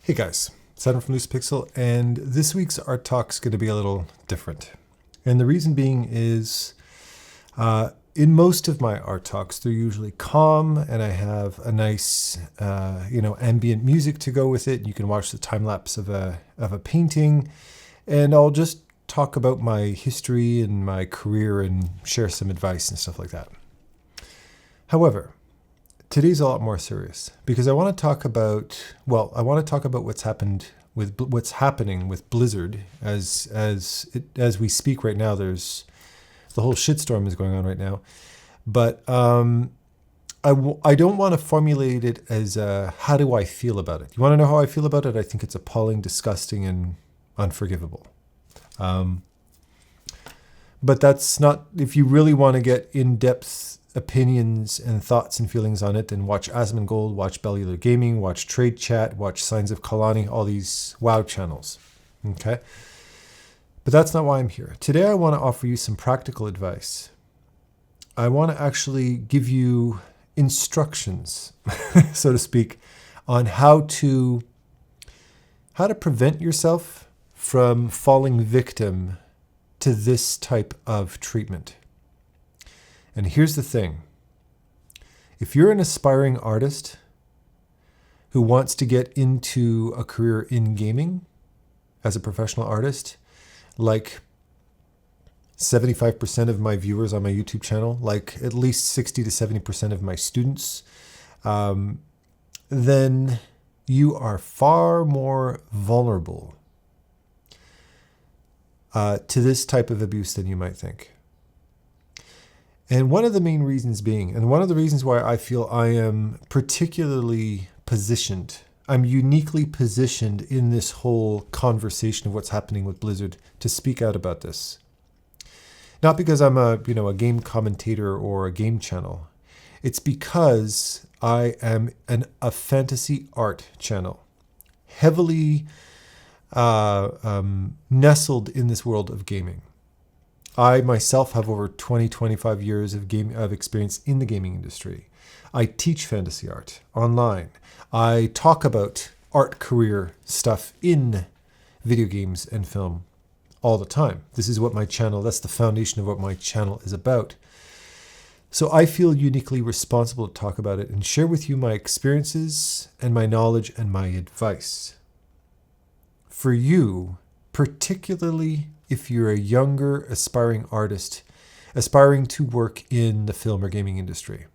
Hey guys, Saturn from Loose Pixel, and this week's art talk's going to be a little different. And the reason being is, in most of my art talks, they're usually calm, and I have a nice, ambient music to go with it. You can watch the time lapse of a painting, and I'll just talk about my history and my career and share some advice and stuff like that. However, today's a lot more serious because I want to talk about what's happening with Blizzard as we speak right now. There's the whole shitstorm is going on right now, but I don't want to formulate it as how do I feel about it. You want to know how I feel about it? I think it's appalling, disgusting, and unforgivable. But that's not. If you really want to get in-depth opinions and thoughts and feelings on it, then watch Asmongold, watch Bellular Gaming, watch Trade Chat, watch Signs of Kalani, all these WoW channels. Okay? But that's not why I'm here. Today I want to offer you some practical advice. I want to actually give you instructions, so to speak, on how to prevent yourself from falling victim to this type of treatment. And here's the thing. If you're an aspiring artist who wants to get into a career in gaming as a professional artist, like 75% of my viewers on my YouTube channel, like at least 60 to 70% of my students, then you are far more vulnerable to this type of abuse than you might think. And one of the main reasons being, and one of the reasons why I feel I am particularly positioned, I'm uniquely positioned in this whole conversation of what's happening with Blizzard to speak out about this. Not because I'm a game commentator or a game channel. It's because I am a fantasy art channel, heavily nestled in this world of gaming. I myself have over 25 years of experience in the gaming industry. I teach fantasy art online. I talk about art career stuff in video games and film all the time. This is what my channel, that's the foundation of what my channel is about. So I feel uniquely responsible to talk about it and share with you my experiences and my knowledge and my advice. For you, particularly if you're a younger, aspiring artist, aspiring to work in the film or gaming industry.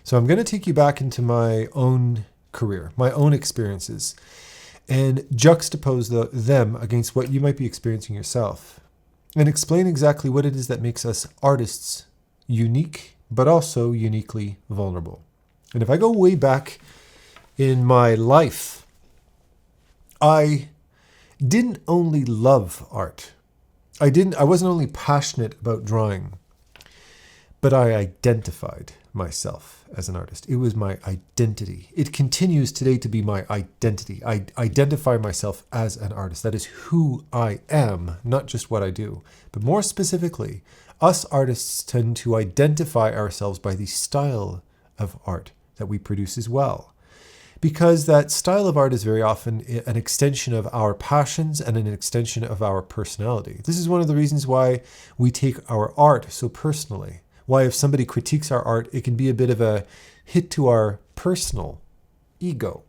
So I'm going to take you back into my own career, my own experiences, and juxtapose them against what you might be experiencing yourself, and explain exactly what it is that makes us artists unique, but also uniquely vulnerable. And if I go way back in my life, I didn't only love art. I wasn't only passionate about drawing, but I identified myself as an artist. It was my identity. It continues today to be my identity. I identify myself as an artist. That is who I am, not just what I do. But more specifically, us artists tend to identify ourselves by the style of art that we produce as well. Because that style of art is very often an extension of our passions and an extension of our personality. This is one of the reasons why we take our art so personally. Why if somebody critiques our art, it can be a bit of a hit to our personal ego.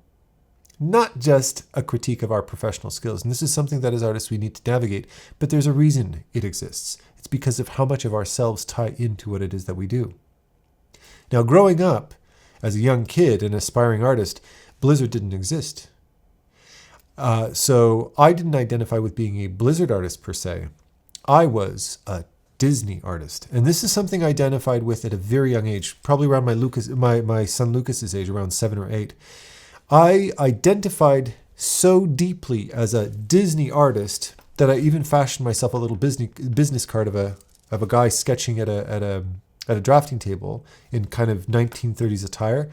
Not just a critique of our professional skills. And this is something that as artists we need to navigate. But there's a reason it exists. It's because of how much of ourselves tie into what it is that we do. Now, growing up, as a young kid, an aspiring artist, Blizzard didn't exist. So I didn't identify with being a Blizzard artist per se. I was a Disney artist. And this is something I identified with at a very young age, probably around my son Lucas's age, around 7 or 8. I identified so deeply as a Disney artist that I even fashioned myself a little business card of a guy sketching at a drafting table in kind of 1930s attire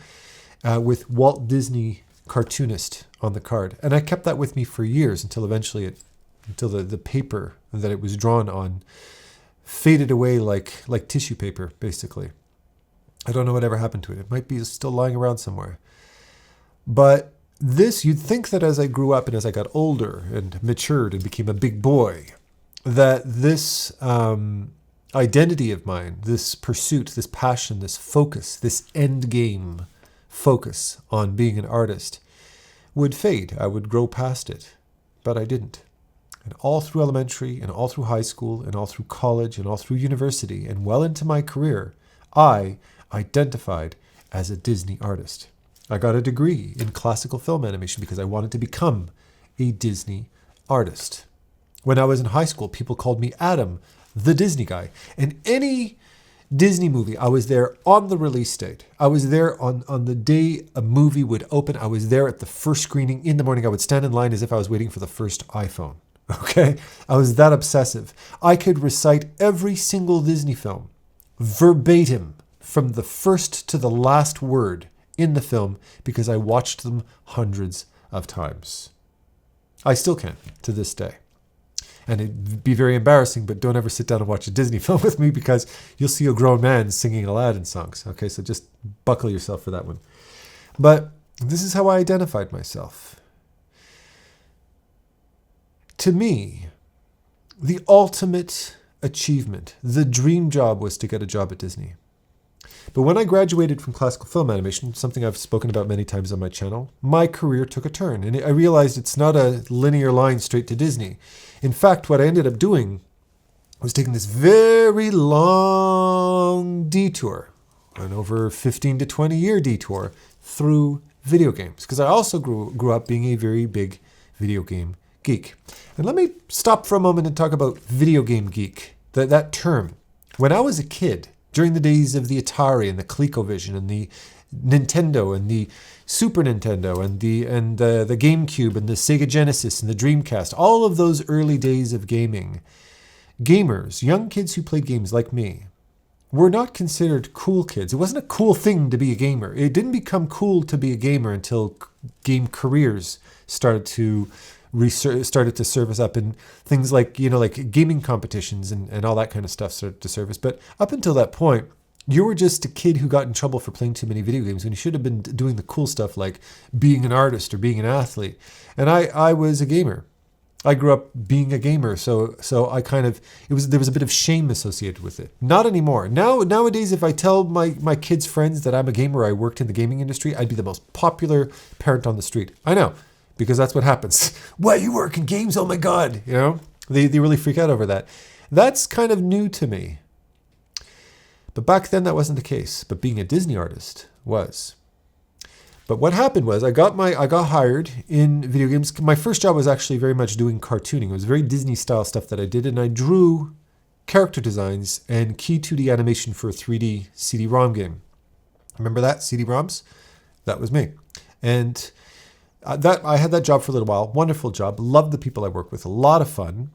with Walt Disney cartoonist on the card. And I kept that with me for years until eventually the paper that it was drawn on faded away like tissue paper, basically. I don't know whatever happened to it. It might be still lying around somewhere. But you'd think that as I grew up and as I got older and matured and became a big boy, that this identity of mine, this pursuit, this passion, this focus, this endgame focus on being an artist would fade. I would grow past it, but I didn't. And all through elementary and all through high school and all through college and all through university and well into my career, I identified as a Disney artist. I got a degree in classical film animation because I wanted to become a Disney artist. When I was in high school, people called me Adam, the Disney guy. And any Disney movie, I was there on the release date. I was there on the day a movie would open. I was there at the first screening in the morning. I would stand in line as if I was waiting for the first iPhone. Okay? I was that obsessive. I could recite every single Disney film verbatim from the first to the last word in the film because I watched them hundreds of times. I still can to this day. And it'd be very embarrassing, but don't ever sit down and watch a Disney film with me because you'll see a grown man singing Aladdin songs. Okay, so just buckle yourself for that one. But this is how I identified myself. To me, the ultimate achievement, the dream job was to get a job at Disney. But when I graduated from classical film animation, something I've spoken about many times on my channel, my career took a turn. And I realized it's not a linear line straight to Disney. In fact, what I ended up doing was taking this very long detour, an over 15 to 20 year detour through video games. Because I also grew up being a very big video game geek. And let me stop for a moment and talk about video game geek, that term. When I was a kid, during the days of the Atari and the ColecoVision and the Nintendo and the Super Nintendo and the GameCube and the Sega Genesis and the Dreamcast, all of those early days of gaming, gamers, young kids who played games like me, were not considered cool kids. It wasn't a cool thing to be a gamer. It didn't become cool to be a gamer until game careers started to surface up in things like, like gaming competitions and all that kind of stuff started to surface. But up until that point, you were just a kid who got in trouble for playing too many video games when you should have been doing the cool stuff like being an artist or being an athlete. And I was a gamer. I grew up being a gamer, so I there was a bit of shame associated with it. Not anymore. Nowadays, if I tell my kids' friends that I'm a gamer, I worked in the gaming industry, I'd be the most popular parent on the street. I know. Because that's what happens. Why, you work in games? Oh my God. They really freak out over that. That's kind of new to me. But back then that wasn't the case. But being a Disney artist was. But what happened was I got hired in video games. My first job was actually very much doing cartooning. It was very Disney style stuff that I did. And I drew character designs and key 2D animation for a 3D CD-ROM game. Remember that? CD-ROMs? That was me. And I had that job for a little while. Wonderful job. Loved the people I worked with. A lot of fun.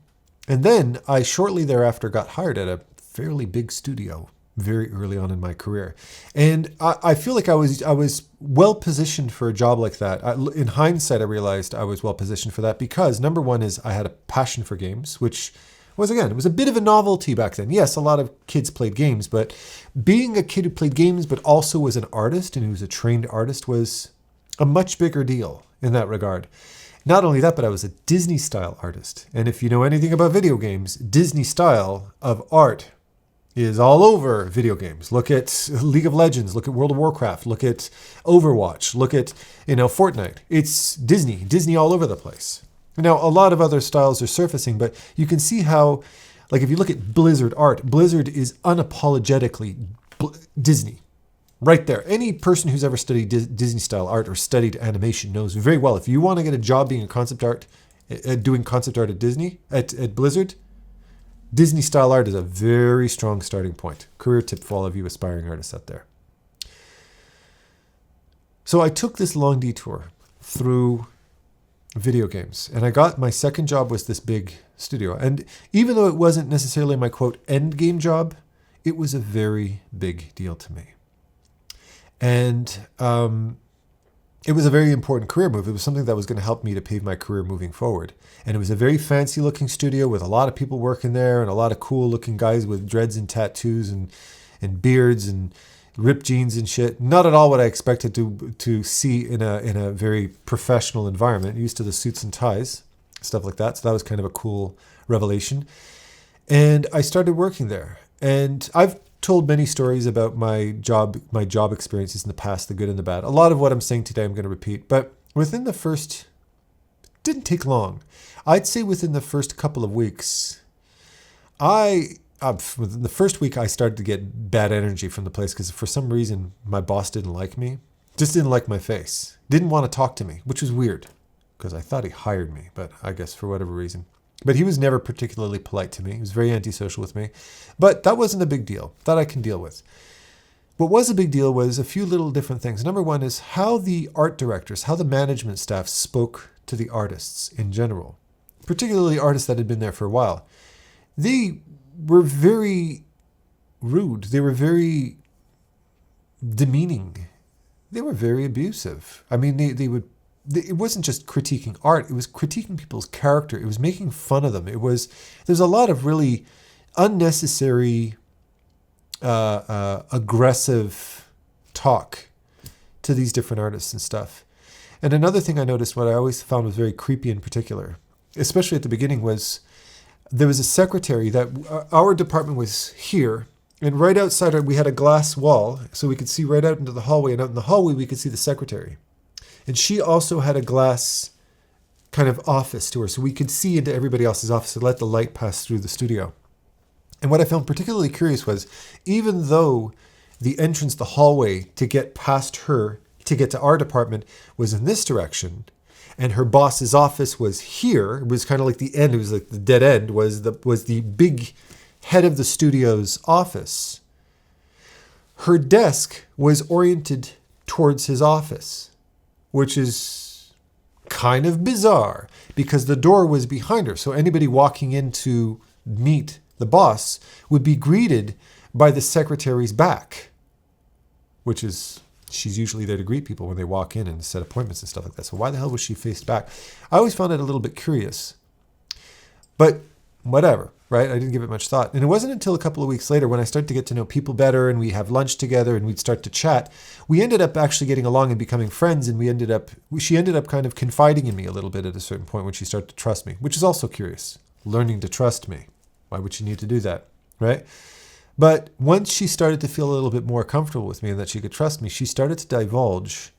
And then I shortly thereafter got hired at a fairly big studio very early on in my career. And I feel like I was well positioned for a job like that. In hindsight, I realized I was well positioned for that because number one is I had a passion for games, which was, again, it was a bit of a novelty back then. Yes, a lot of kids played games, but being a kid who played games but also was an artist and who was a trained artist was a much bigger deal in that regard. Not only that, but I was a Disney style artist. And if you know anything about video games, Disney style of art is all over video games. Look at League of Legends, look at World of Warcraft, look at Overwatch, look at, Fortnite. It's Disney all over the place. Now, a lot of other styles are surfacing, but you can see how, like if you look at Blizzard art, Blizzard is unapologetically Disney. Right there. Any person who's ever studied Disney-style art or studied animation knows very well, if you want to get a job being a concept art, doing concept art at Disney, at Blizzard, Disney-style art is a very strong starting point. Career tip for all of you aspiring artists out there. So I took this long detour through video games, and I got my second job was this big studio. And even though it wasn't necessarily my, quote, end game job, it was a very big deal to me. And it was a very important career move. It was something that was going to help me to pave my career moving forward. And it was a very fancy looking studio with a lot of people working there and a lot of cool looking guys with dreads and tattoos and beards and ripped jeans and shit. Not at all what I expected to see in a very professional environment. Used to the suits and ties, stuff like that. So that was kind of a cool revelation. And I started working there. And I've told many stories about my job experiences in the past, the good and the bad. A lot of what I'm saying today I'm going to repeat. But within the first, didn't take long. I'd say within the first couple of weeks, within the first week, I started to get bad energy from the place because for some reason, my boss didn't like me. Just didn't like my face. Didn't want to talk to me, which was weird because I thought he hired me, but I guess for whatever reason. But he was never particularly polite to me. He was very antisocial with me. But that wasn't a big deal. That I can deal with. What was a big deal was a few little different things. Number one is how the art directors, how the management staff spoke to the artists in general, particularly artists that had been there for a while. They were very rude. They were very demeaning. They were very abusive. I mean, it wasn't just critiquing art. It was critiquing people's character. It was making fun of them. There's a lot of really unnecessary, aggressive talk to these different artists and stuff. And another thing I noticed, what I always found was very creepy in particular, especially at the beginning, was there was a secretary that our department was here, and right outside we had a glass wall, so we could see right out into the hallway, and out in the hallway we could see the secretary. And she also had a glass kind of office to her, so we could see into everybody else's office and let the light pass through the studio. And what I found particularly curious was, even though the entrance, the hallway to get past her, to get to our department, was in this direction, and her boss's office was here, it was kind of like the end, it was like the dead end, was the big head of the studio's office. Her desk was oriented towards his office, which is kind of bizarre because the door was behind her. So anybody walking in to meet the boss would be greeted by the secretary's back, which is, she's usually there to greet people when they walk in and set appointments and stuff like that. So why the hell was she faced back? I always found it a little bit curious, but whatever, right? I didn't give it much thought. And it wasn't until a couple of weeks later when I started to get to know people better and we have lunch together and we'd start to chat, we ended up actually getting along and becoming friends. And she ended up kind of confiding in me a little bit at a certain point when she started to trust me, which is also curious. Learning to trust me. Why would she need to do that, right? But once she started to feel a little bit more comfortable with me and that she could trust me, she started to divulge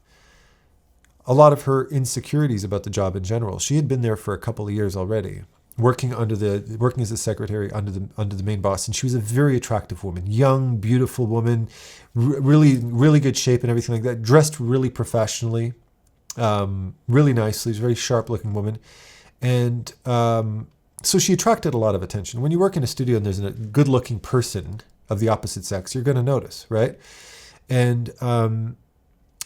a lot of her insecurities about the job in general. She had been there for a couple of years already, working as a secretary under the main boss, and she was a very attractive woman, young, beautiful woman, really, really good shape and everything like that, dressed really professionally, really nicely. She's a very sharp-looking woman, and so she attracted a lot of attention. When you work in a studio and there's a good-looking person of the opposite sex, you're going to notice, right? And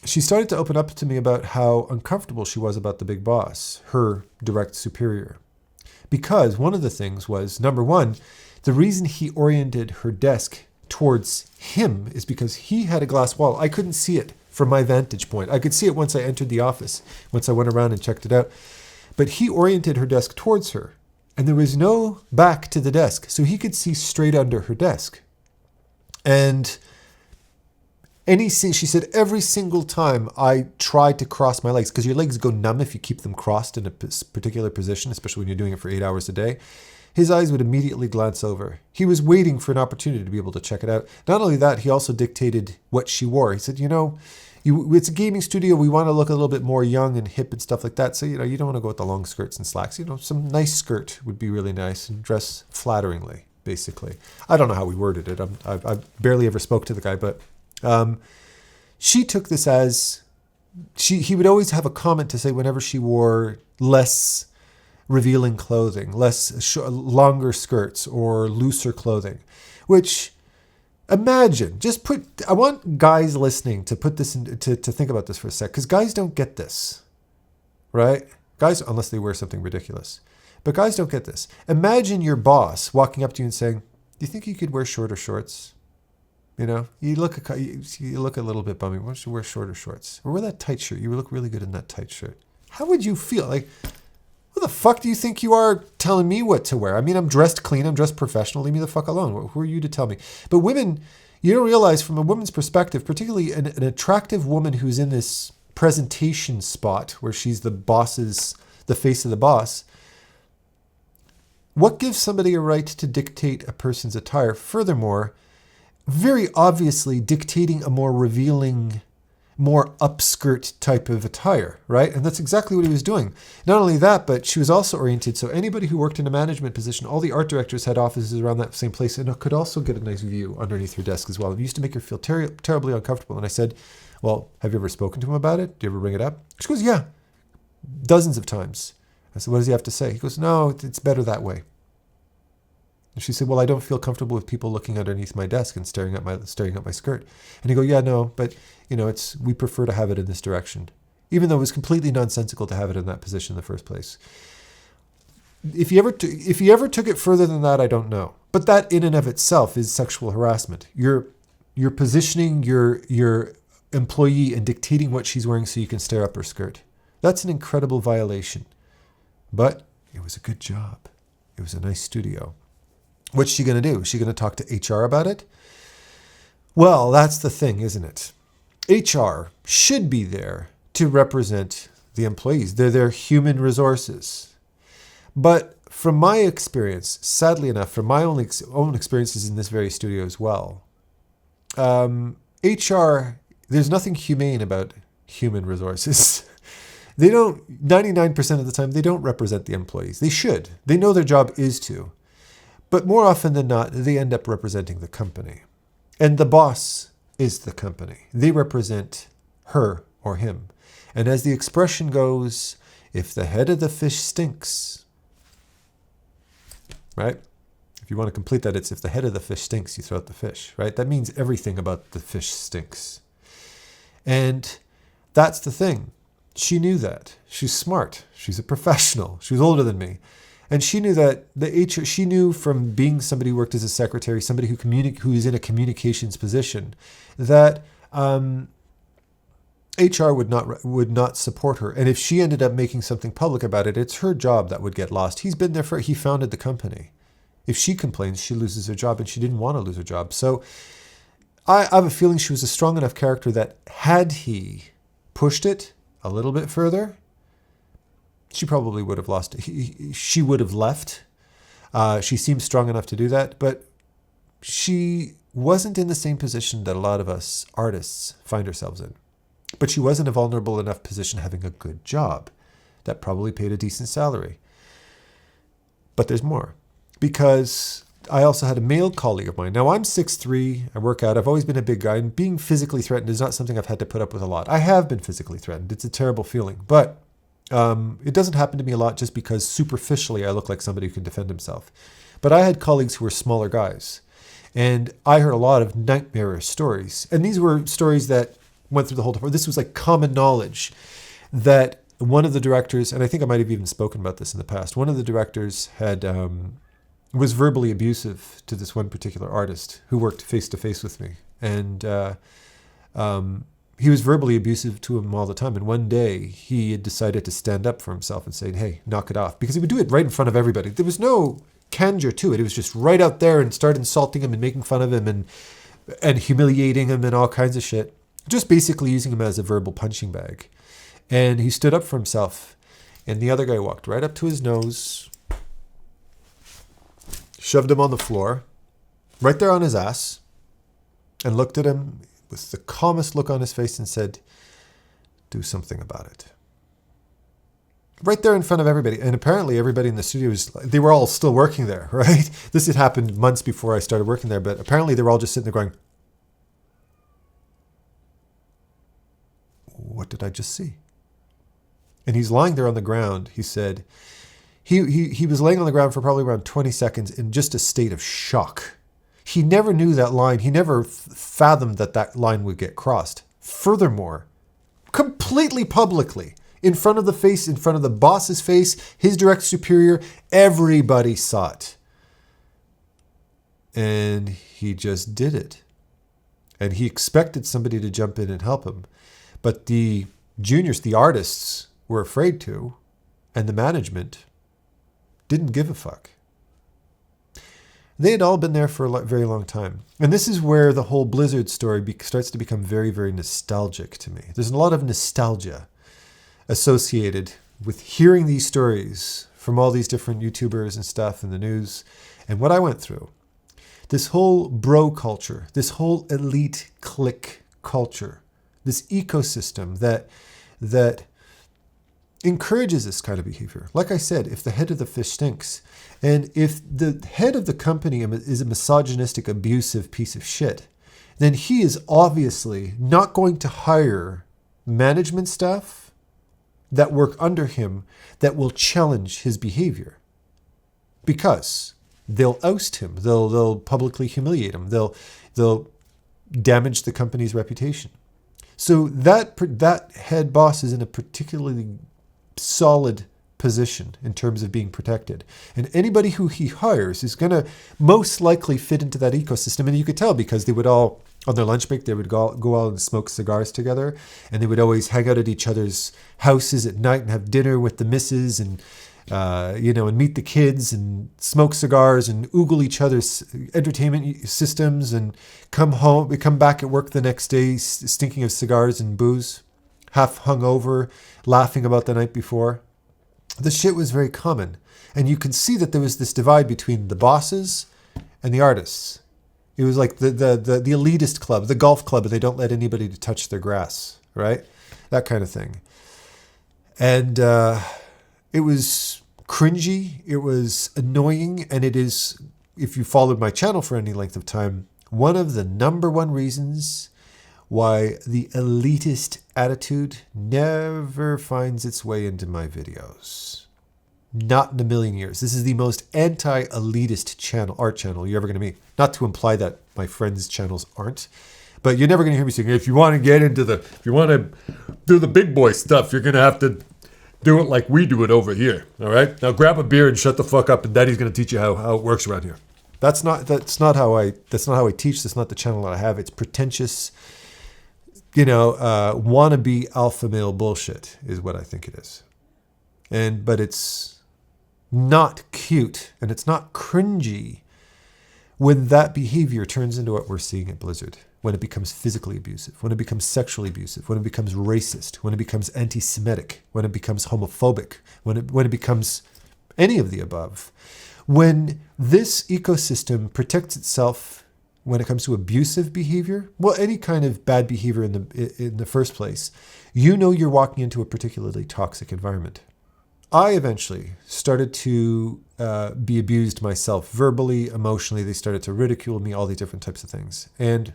she started to open up to me about how uncomfortable she was about the big boss, her direct superior. Because one of the things was, number one, the reason he oriented her desk towards him is because he had a glass wall. I couldn't see it from my vantage point. I could see it once I entered the office, once I went around and checked it out. But he oriented her desk towards her. And there was no back to the desk, so he could see straight under her desk. And she said, every single time I tried to cross my legs, because your legs go numb if you keep them crossed in a particular position, especially when you're doing it for 8 hours a day, his eyes would immediately glance over. He was waiting for an opportunity to be able to check it out. Not only that, he also dictated what she wore. He said, it's a gaming studio. We want to look a little bit more young and hip and stuff like that. So, you don't want to go with the long skirts and slacks. Some nice skirt would be really nice and dress flatteringly, basically. I don't know how we worded it. I barely ever spoke to the guy, but she took this as he would always have a comment to say whenever she wore less revealing clothing, longer skirts or looser clothing, which... Imagine, I want guys listening to put this to think about this for a sec, because guys don't get this, right? Guys, unless they wear something ridiculous, but guys don't get this. Imagine your boss walking up to you and saying, "Do you think you could wear shorter shorts? You look a little bit bummy. Why don't you wear shorter shorts? Or wear that tight shirt. You look really good in that tight shirt." How would you feel? Like, who the fuck do you think you are telling me what to wear? I mean, I'm dressed clean. I'm dressed professional. Leave me the fuck alone. Who are you to tell me? But women, You don't realize from a woman's perspective, particularly an attractive woman who's in this presentation spot where she's the face of the boss, what gives somebody a right to dictate a person's attire? Furthermore, very obviously dictating a more revealing, more upskirt type of attire, right? And that's exactly what he was doing. Not only that, but she was also oriented, so anybody who worked in a management position, all the art directors had offices around that same place and could also get a nice view underneath her desk as well. It used to make her feel terribly uncomfortable. And I said, well, have you ever spoken to him about it? Do you ever bring it up? She goes, yeah, dozens of times. I said, what does he have to say? He goes, no, it's better that way. And she said, well, I don't feel comfortable with people looking underneath my desk and staring at my skirt. And he go, yeah, no, but we prefer to have it in this direction, even though it was completely nonsensical to have it in that position in the first place. If he ever took it further than that, I don't know. But that in and of itself is sexual harassment. You're positioning your employee and dictating what she's wearing so you can stare up her skirt. That's an incredible violation. But it was a good job. It was a nice studio. What's she going to do? Is she going to talk to HR about it? Well, that's the thing, isn't it? HR should be there to represent the employees. They're their human resources. But from my experience, sadly enough, from my own experiences in this very studio as well, HR, there's nothing humane about human resources. They don't, 99% of the time, they don't represent the employees. They should. They know their job is to. But more often than not, they end up representing the company. And the boss is the company. They represent her or him. And as the expression goes, if the head of the fish stinks, right? If you want to complete that, it's if the head of the fish stinks, you throw out the fish, right? That means everything about the fish stinks. And that's the thing. She knew that. She's smart. She's a professional. She was older than me. And she knew that she knew from being somebody who worked as a secretary, somebody who is in a communications position, that HR would not support her. And if she ended up making something public about it, it's her job that would get lost. He founded the company. If she complains, she loses her job, and she didn't want to lose her job. So I have a feeling she was a strong enough character that had he pushed it a little bit further, she probably would have lost it. She would have left. She seemed strong enough to do that, but she wasn't in the same position that a lot of us artists find ourselves in. But she was in a vulnerable enough position having a good job that probably paid a decent salary. But there's more. Because I also had a male colleague of mine. Now, I'm 6'3", I work out, I've always been a big guy, and being physically threatened is not something I've had to put up with a lot. I have been physically threatened. It's a terrible feeling. But it doesn't happen to me a lot just because superficially I look like somebody who can defend himself. But I had colleagues who were smaller guys. And I heard a lot of nightmarish stories. And these were stories that went through the whole department. This was like common knowledge that one of the directors, and I think I might have even spoken about this in the past, one of the directors was verbally abusive to this one particular artist who worked face-to-face with me. And he was verbally abusive to him all the time. And one day he had decided to stand up for himself and say, hey, knock it off. Because he would do it right in front of everybody. There was no candor to it. It was just right out there and start insulting him and making fun of him and humiliating him and all kinds of shit. Just basically using him as a verbal punching bag. And he stood up for himself. And the other guy walked right up to his nose, shoved him on the floor, right there on his ass, and looked at him with the calmest look on his face and said, do something about it. Right there in front of everybody. And apparently everybody in the studio they were all still working there, right? This had happened months before I started working there, but apparently they were all just sitting there going, what did I just see? And he's lying there on the ground. He said, he was laying on the ground for probably around 20 seconds in just a state of shock. He never knew that line. He never fathomed that line would get crossed. Furthermore, completely publicly, in front of the boss's face, his direct superior, everybody saw it. And he just did it. And he expected somebody to jump in and help him. But the juniors, the artists, were afraid to, and the management didn't give a fuck. They had all been there for a very long time. And this is where the whole Blizzard story starts to become very, very nostalgic to me. There's a lot of nostalgia associated with hearing these stories from all these different YouTubers and stuff in the news and what I went through. This whole bro culture, this whole elite clique culture, this ecosystem that encourages this kind of behavior. Like I said, if the head of the fish stinks, and if the head of the company is a misogynistic, abusive piece of shit, then he is obviously not going to hire management staff that work under him that will challenge his behavior, because they'll oust him, they'll publicly humiliate him, they'll damage the company's reputation. So that head boss is in a particularly solid position in terms of being protected. And anybody who he hires is going to most likely fit into that ecosystem. And you could tell because they would all, on their lunch break, they would go out and smoke cigars together. And they would always hang out at each other's houses at night and have dinner with the missus and, and meet the kids and smoke cigars and oogle each other's entertainment systems and come back at work the next day stinking of cigars and booze, half hungover, laughing about the night before. The shit was very common. And you can see that there was this divide between the bosses and the artists. It was like the elitist club, the golf club, but they don't let anybody to touch their grass, right? That kind of thing. And it was cringy, it was annoying, and it is, if you followed my channel for any length of time, one of the number one reasons why the elitist attitude never finds its way into my videos. Not in a million years. This is the most anti-elitist art channel you're ever going to meet. Not to imply that my friends' channels aren't, but you're never going to hear me saying, if you want to do the big boy stuff, you're going to have to do it like we do it over here. All right? Now grab a beer and shut the fuck up, and Daddy's going to teach you how it works around here. That's not how I teach. That's not the channel that I have. It's pretentious, wannabe alpha male bullshit is what I think it is. But it's not cute and it's not cringy when that behavior turns into what we're seeing at Blizzard. When it becomes physically abusive, when it becomes sexually abusive, when it becomes racist, when it becomes anti-Semitic, when it becomes homophobic, when it becomes any of the above. When this ecosystem protects itself when it comes to abusive behavior, well, any kind of bad behavior in the first place, you're walking into a particularly toxic environment. I eventually started to be abused myself, verbally, emotionally. They started to ridicule me, all these different types of things. And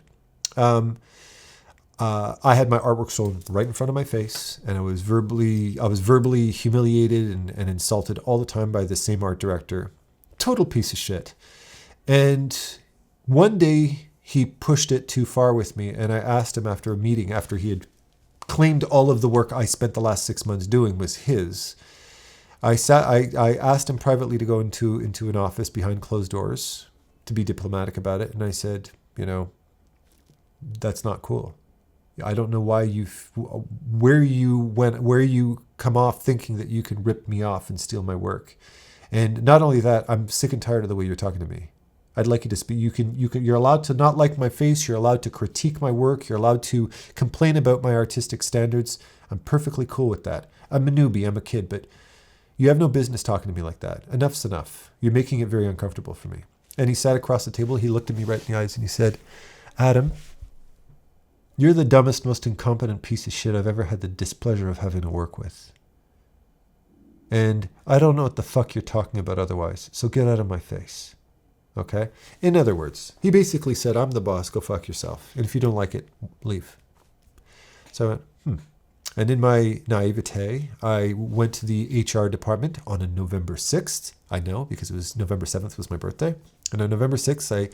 I had my artwork stolen right in front of my face, and I was verbally humiliated and insulted all the time by the same art director. Total piece of shit. And one day he pushed it too far with me, and I asked him after a meeting, after he had claimed all of the work I spent the last 6 months doing was his. I asked him privately to go into an office behind closed doors to be diplomatic about it, and I said, that's not cool. I don't know why where you come off thinking that you can rip me off and steal my work. And not only that, I'm sick and tired of the way you're talking to me. I'd like you to speak. You're allowed to not like my face. You're allowed to critique my work. You're allowed to complain about my artistic standards. I'm perfectly cool with that. I'm a newbie. I'm a kid, but you have no business talking to me like that. Enough's enough. You're making it very uncomfortable for me. And he sat across the table. He looked at me right in the eyes and he said, Adam, you're the dumbest, most incompetent piece of shit I've ever had the displeasure of having to work with. And I don't know what the fuck you're talking about otherwise, so get out of my face. Okay? In other words, he basically said, I'm the boss, go fuck yourself. And if you don't like it, leave. So I went, And in my naivete, I went to the HR department on a November 6th. I know, because it was November 7th was my birthday. And on November 6th, I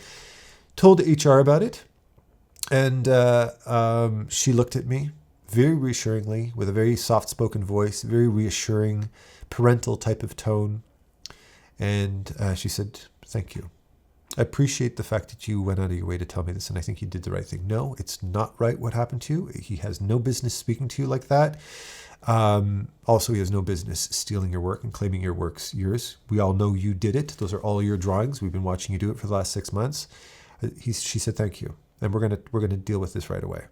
told HR about it. And she looked at me very reassuringly with a very soft-spoken voice, very reassuring, parental type of tone. And she said, thank you. I appreciate the fact that you went out of your way to tell me this, and I think you did the right thing. No, it's not right what happened to you. He has no business speaking to you like that. Also, he has no business stealing your work and claiming your work's yours. We all know you did it. Those are all your drawings. We've been watching you do it for the last 6 months. She said, thank you. And we're gonna deal with this right away.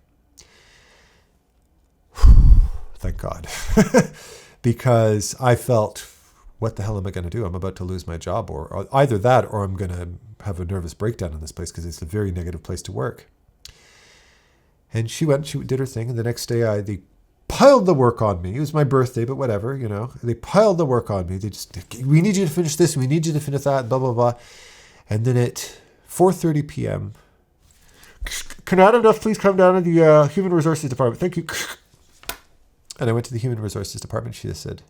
Thank God. Because I felt, what the hell am I going to do? I'm about to lose my job, or either that, or I'm going to have a nervous breakdown in this place because it's a very negative place to work. And she did her thing. And the next day they piled the work on me. It was my birthday, but whatever, They piled the work on me. We need you to finish this. We need you to finish that, blah, blah, blah. And then at 4:30 p.m., can Adam Duff please come down to the Human Resources Department? Thank you. And I went to the Human Resources Department. She just said,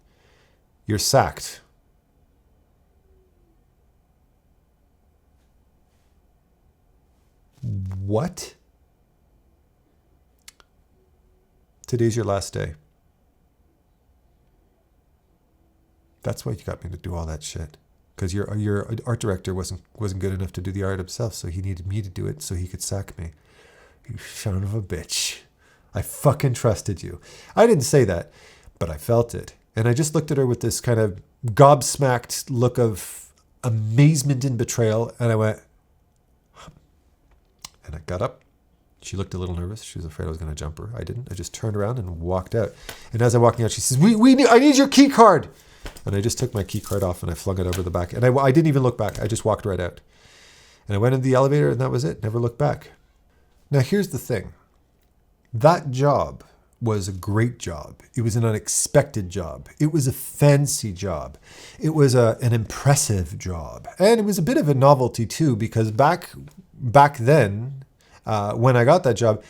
you're sacked. What? Today's your last day. That's why you got me to do all that shit. Because your art director wasn't good enough to do the art himself, so he needed me to do it so he could sack me. You son of a bitch. I fucking trusted you. I didn't say that, but I felt it. And I just looked at her with this kind of gobsmacked look of amazement and betrayal. And I went, and I got up. She looked a little nervous. She was afraid I was going to jump her. I didn't. I just turned around and walked out. And as I'm walking out, she says, I need your key card. And I just took my key card off and I flung it over the back. And I didn't even look back. I just walked right out. And I went in the elevator and that was it. Never looked back. Now, here's the thing. That job was a great job. It was an unexpected job. It was a fancy job. It was an impressive job. And it was a bit of a novelty too, because back then, when I got that job,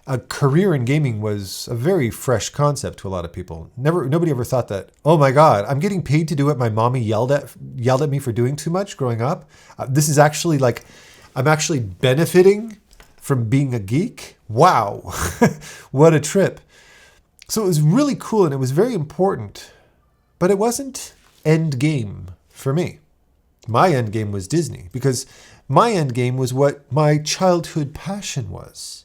a career in gaming was a very fresh concept to a lot of people. Nobody ever thought that, oh my God, I'm getting paid to do what my mommy yelled at me for doing too much growing up. This is actually like, I'm actually benefiting from being a geek. Wow. What a trip. So it was really cool and it was very important, but it wasn't endgame for me. My endgame was Disney, because my endgame was what my childhood passion was.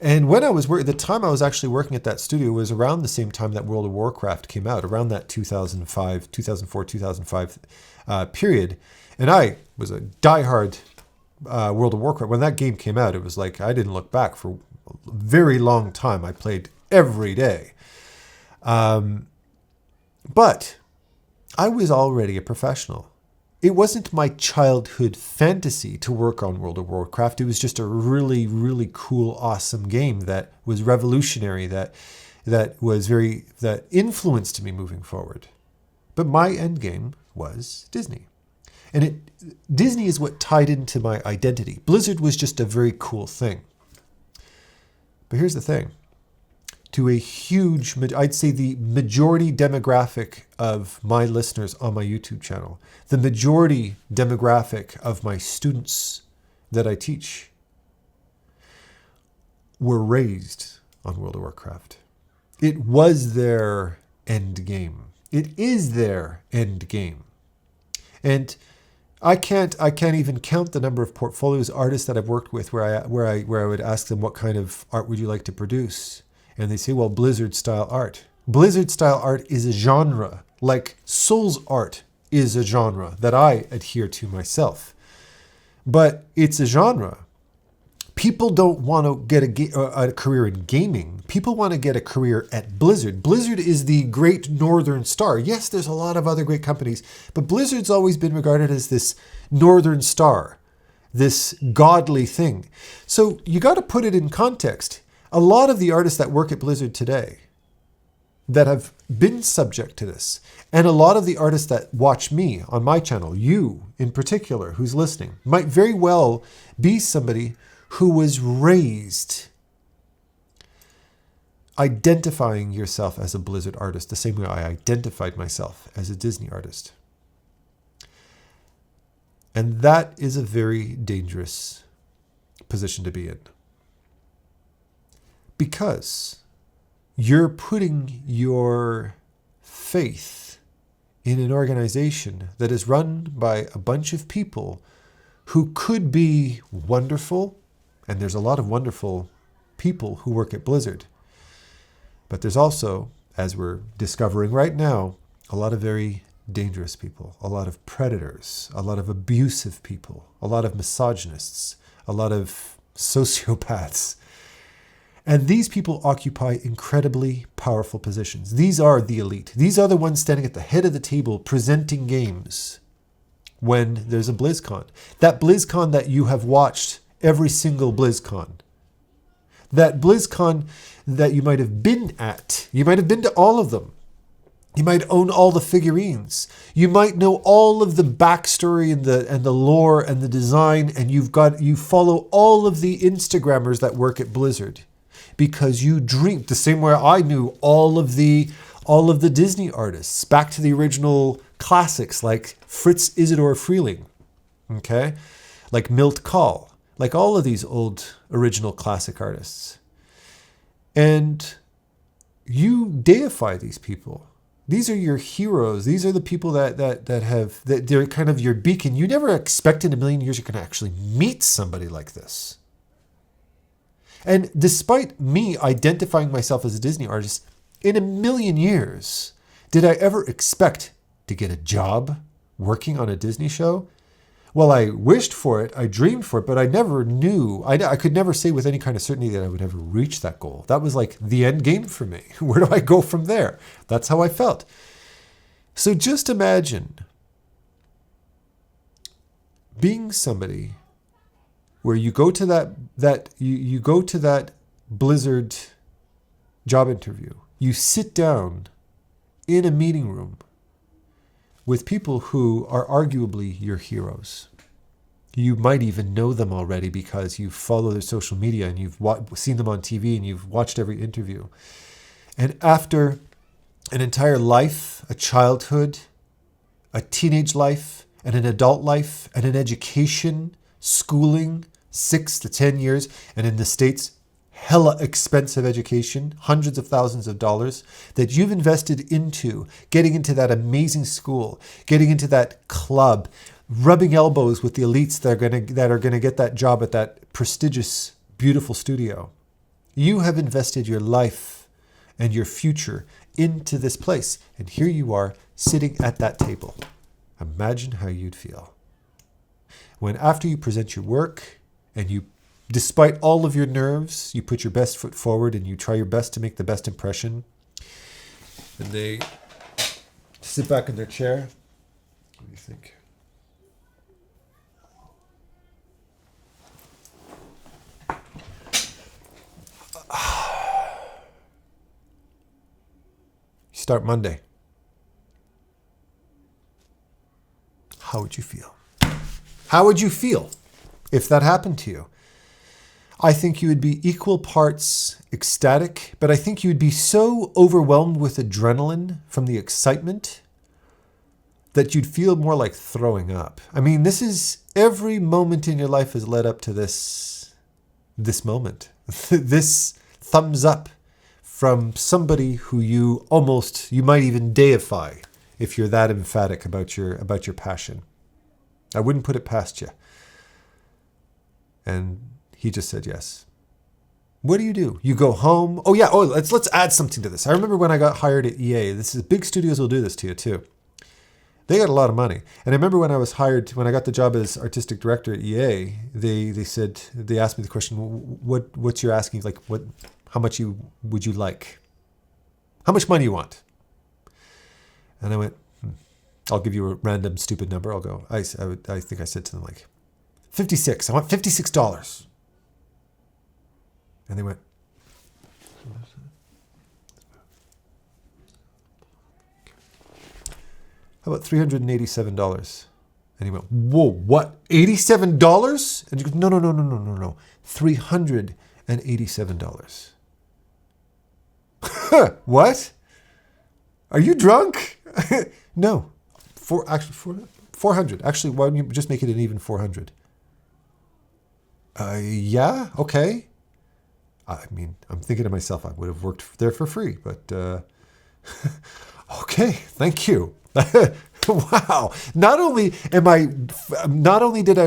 And when I was the time I was actually working at that studio was around the same time that World of Warcraft came out, around that 2004, 2005 period. And I was a diehard World of Warcraft. When that game came out, it was like I didn't look back for a very long time. I played every day. But I was already a professional. It wasn't my childhood fantasy to work on World of Warcraft. It was just a really, really cool, awesome game that was revolutionary, that influenced me moving forward. But my end game was Disney. And Disney is what tied into my identity. Blizzard was just a very cool thing. But here's the thing. To a huge, I'd say the majority demographic of my listeners on my YouTube channel, the majority demographic of my students that I teach were raised on World of Warcraft. It was their end game. It is their end game. And I can't even count the number of portfolios, artists that I've worked with where I would ask them, what kind of art would you like to produce? And they say, well, Blizzard style art. Blizzard style art is a genre, like Souls art is a genre that I adhere to myself. But it's a genre. People don't want to get a career in gaming. People want to get a career at Blizzard. Blizzard is the great northern star. Yes, there's a lot of other great companies, but Blizzard's always been regarded as this northern star, this godly thing. So you got to put it in context. A lot of the artists that work at Blizzard today that have been subject to this, and a lot of the artists that watch me on my channel, you in particular who's listening, might very well be somebody who was raised identifying yourself as a Blizzard artist the same way I identified myself as a Disney artist. And that is a very dangerous position to be in. Because you're putting your faith in an organization that is run by a bunch of people who could be wonderful, and there's a lot of wonderful people who work at Blizzard. But there's also, as we're discovering right now, a lot of very dangerous people, a lot of predators, a lot of abusive people, a lot of misogynists, a lot of sociopaths. And these people occupy incredibly powerful positions. These are the elite. These are the ones standing at the head of the table presenting games when there's a BlizzCon. That BlizzCon that you have watched every single BlizzCon. That BlizzCon that you might have been at. You might have been to all of them. You might own all the figurines. You might know all of the backstory and the lore and the design, and you follow all of the Instagrammers that work at Blizzard because you dreamed the same way I knew all of the Disney artists back to the original classics like Fritz Isidor Freeling, okay, like Milt Kahl, like all of these old original classic artists, and you deify these people. These are your heroes. These are the people that they're kind of your beacon. You never expect in a million years you're going to actually meet somebody like this. And despite me identifying myself as a Disney artist, in a million years, did I ever expect to get a job working on a Disney show? Well, I wished for it, I dreamed for it, but I never knew. I could never say with any kind of certainty that I would ever reach that goal. That was like the end game for me. Where do I go from there? That's how I felt. So just imagine being somebody where you go to you go to that Blizzard job interview. You sit down in a meeting room with people who are arguably your heroes. You might even know them already because you follow their social media and you've seen them on TV and you've watched every interview. And after an entire life, a childhood, a teenage life, and an adult life, and an education, schooling, 6 to 10 years, and in the States, hella expensive education, hundreds of thousands of dollars that you've invested into getting into that amazing school, getting into that club, rubbing elbows with the elites that are gonna get that job at that prestigious, beautiful studio. You have invested your life and your future into this place, and here you are sitting at that table. Imagine how you'd feel when after you present your work and you, despite all of your nerves, you put your best foot forward and you try your best to make the best impression. And they sit back in their chair. What do you think? You start Monday. How would you feel? How would you feel if that happened to you? I think you would be equal parts ecstatic, but I think you would be so overwhelmed with adrenaline from the excitement that you'd feel more like throwing up. I mean, this is every moment in your life has led up to this moment, this thumbs up from somebody who you might even deify if you're that emphatic about your passion. I wouldn't put it past you. And he just said yes. What do? You go home. Oh yeah. Oh, let's add something to this. I remember when I got hired at EA. Big studios will do this to you too. They got a lot of money. And I remember when I got the job as artistic director at EA, they asked me the question, what's your asking? Like how much would you like? How much money you want? And I went, I'll give you a random stupid number. I'll go. I think I said to them like, 56. I want $56. And they went, how about $387? And he went, whoa, what? $87? And he goes, no. $387. What? Are you drunk? No. 400. Actually, why don't you just make it an even 400? Yeah, okay. I mean, I'm thinking to myself, I would have worked there for free, but okay, thank you. Wow. Not only did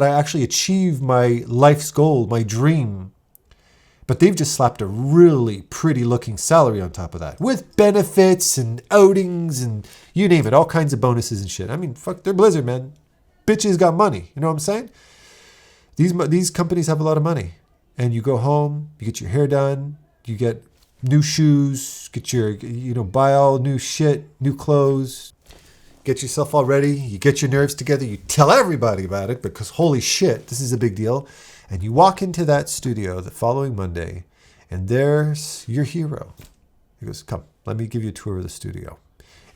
I actually achieve my life's goal, my dream, But they've just slapped a really pretty looking salary on top of that with benefits and outings and you name it, all kinds of bonuses and shit. I mean, fuck, they're Blizzard, man. Bitches got money. You know what I'm saying? These companies have a lot of money. And you go home, you get your hair done, you get new shoes, get your, buy all new shit, new clothes, get yourself all ready, you get your nerves together, you tell everybody about it because holy shit, this is a big deal. And you walk into that studio the following Monday, and there's your hero. He goes, come, let me give you a tour of the studio.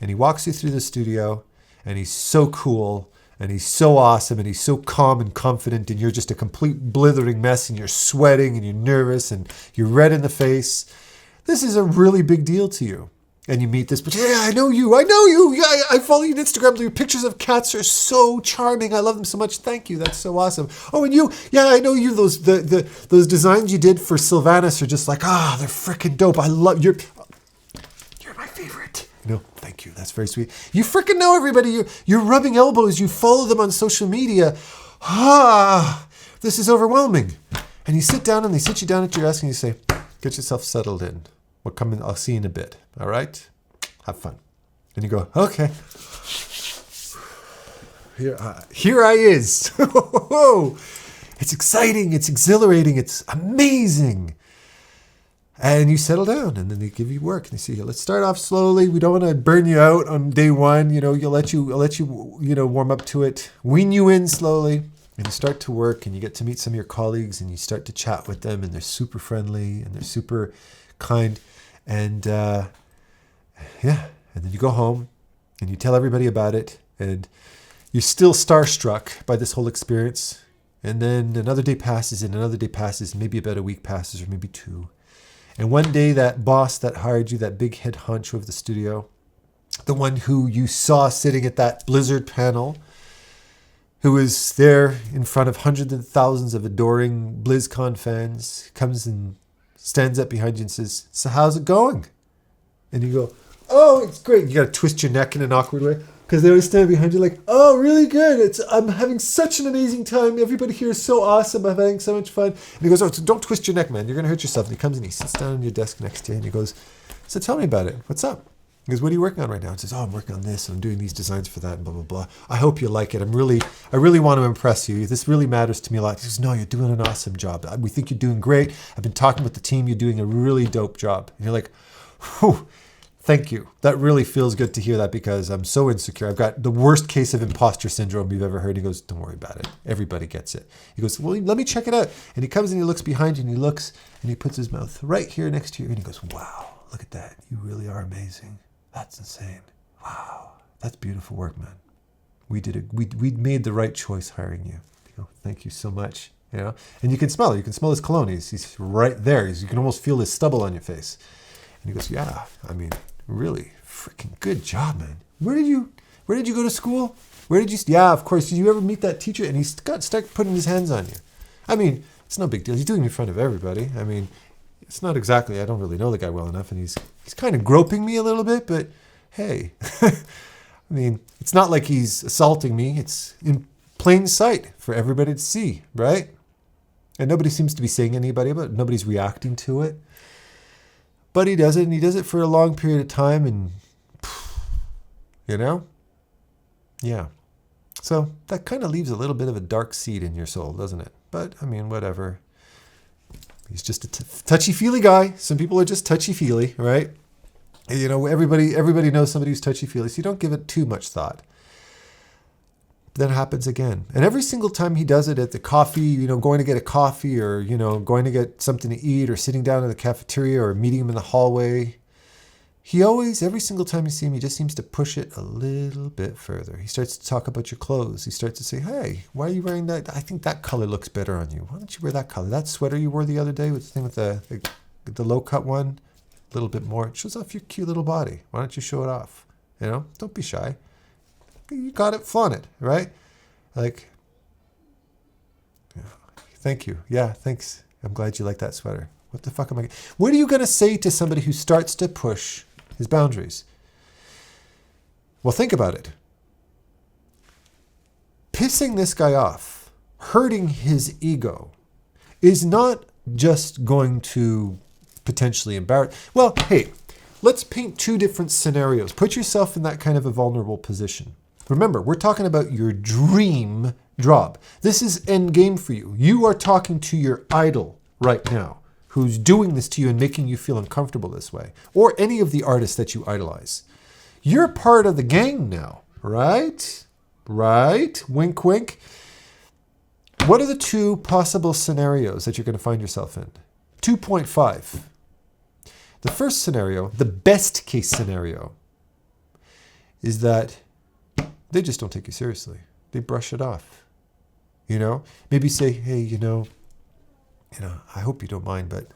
And he walks you through the studio, and he's so cool, and he's so awesome, and he's so calm and confident, and you're just a complete blithering mess, and you're sweating, and you're nervous, and you're red in the face. This is a really big deal to you. And you meet this, but yeah, I know you. Yeah, I follow you on Instagram. Your pictures of cats are so charming. I love them so much. Thank you. That's so awesome. Oh, and you, yeah, I know you. Those designs you did for Sylvanas are just like, they're freaking dope. I love you're my favorite. Thank you. That's very sweet. You freaking know everybody. You're rubbing elbows. You follow them on social media. This is overwhelming. And you sit down and they sit you down at your desk and you say, get yourself settled in. I'll see you in a bit. All right? Have fun. And you go, okay. Here I is. It's exciting. It's exhilarating. It's amazing. And you settle down and then they give you work. And they say, let's start off slowly. We don't want to burn you out on day one. You'll let you warm up to it. Wean you in slowly. And you start to work and you get to meet some of your colleagues and you start to chat with them and they're super friendly and they're super kind. And and then you go home and you tell everybody about it and you're still starstruck by this whole experience. And then another day passes and another day passes, maybe about a week passes or maybe two. And one day that boss that hired you, that big head honcho of the studio, the one who you saw sitting at that Blizzard panel, who was there in front of hundreds of thousands of adoring BlizzCon fans, comes and stands up behind you and says, so how's it going? And you go, oh, it's great. You got to twist your neck in an awkward way because they always stand behind you like, oh, really good. I'm having such an amazing time. Everybody here is so awesome. I'm having so much fun. And he goes, oh, so don't twist your neck, man. You're going to hurt yourself. And he comes and he sits down on your desk next to you and he goes, so tell me about it. What's up? He goes, what are you working on right now? And says, oh, I'm working on this and I'm doing these designs for that and blah, blah, blah. I hope you like it. I really want to impress you. This really matters to me a lot. He goes, no, you're doing an awesome job. We think you're doing great. I've been talking with the team. You're doing a really dope job. And you're like, whew, thank you. That really feels good to hear that because I'm so insecure. I've got the worst case of imposter syndrome you've ever heard. He goes, don't worry about it. Everybody gets it. He goes, well, let me check it out. And he comes and he looks behind you and he looks and he puts his mouth right here next to you and he goes, wow, look at that. You really are amazing. That's insane. Wow. That's beautiful work, man. We made the right choice hiring you. Thank you so much. And you can smell it. You can smell his cologne. He's right there. You can almost feel his stubble on your face. And he goes, yeah, I mean, really freaking good job, man. Where did you go to school? Yeah, of course. Did you ever meet that teacher? And start putting his hands on you. I mean, it's no big deal. He's doing it in front of everybody. I mean, it's not exactly, I don't really know the guy well enough, and he's kind of groping me a little bit, but hey, I mean, it's not like he's assaulting me. It's in plain sight for everybody to see, right? And nobody seems to be saying anybody about it. Nobody's reacting to it. But he does it, and he does it for a long period of time, and, yeah. So that kind of leaves a little bit of a dark seed in your soul, doesn't it? But, I mean, whatever. He's just a touchy-feely guy. Some people are just touchy-feely, right? Everybody knows somebody who's touchy-feely, so you don't give it too much thought. Then it happens again. And every single time he does it at the coffee, going to get a coffee or, going to get something to eat or sitting down in the cafeteria or meeting him in the hallway, every single time you see him, he just seems to push it a little bit further. He starts to talk about your clothes. He starts to say, hey, why are you wearing that? I think that color looks better on you. Why don't you wear that color? That sweater you wore the other day with the thing with the low cut one, a little bit more. It shows off your cute little body. Why don't you show it off? Don't be shy. You got it, flaunt it, right? Like, thank you. Yeah, thanks. I'm glad you like that sweater. What the fuck am I? What are you going to say to somebody who starts to push his boundaries? Well, think about it. Pissing this guy off, hurting his ego, is not just going to potentially embarrass. Well, hey, let's paint two different scenarios. Put yourself in that kind of a vulnerable position. Remember, we're talking about your dream job. This is endgame for you. You are talking to your idol right now, who's doing this to you and making you feel uncomfortable this way, or any of the artists that you idolize. You're part of the gang now, right? Right? Wink, wink. What are the two possible scenarios that you're going to find yourself in? 2.5. The first scenario, the best case scenario, is that they just don't take you seriously. They brush it off. Maybe say, hey, I hope you don't mind, but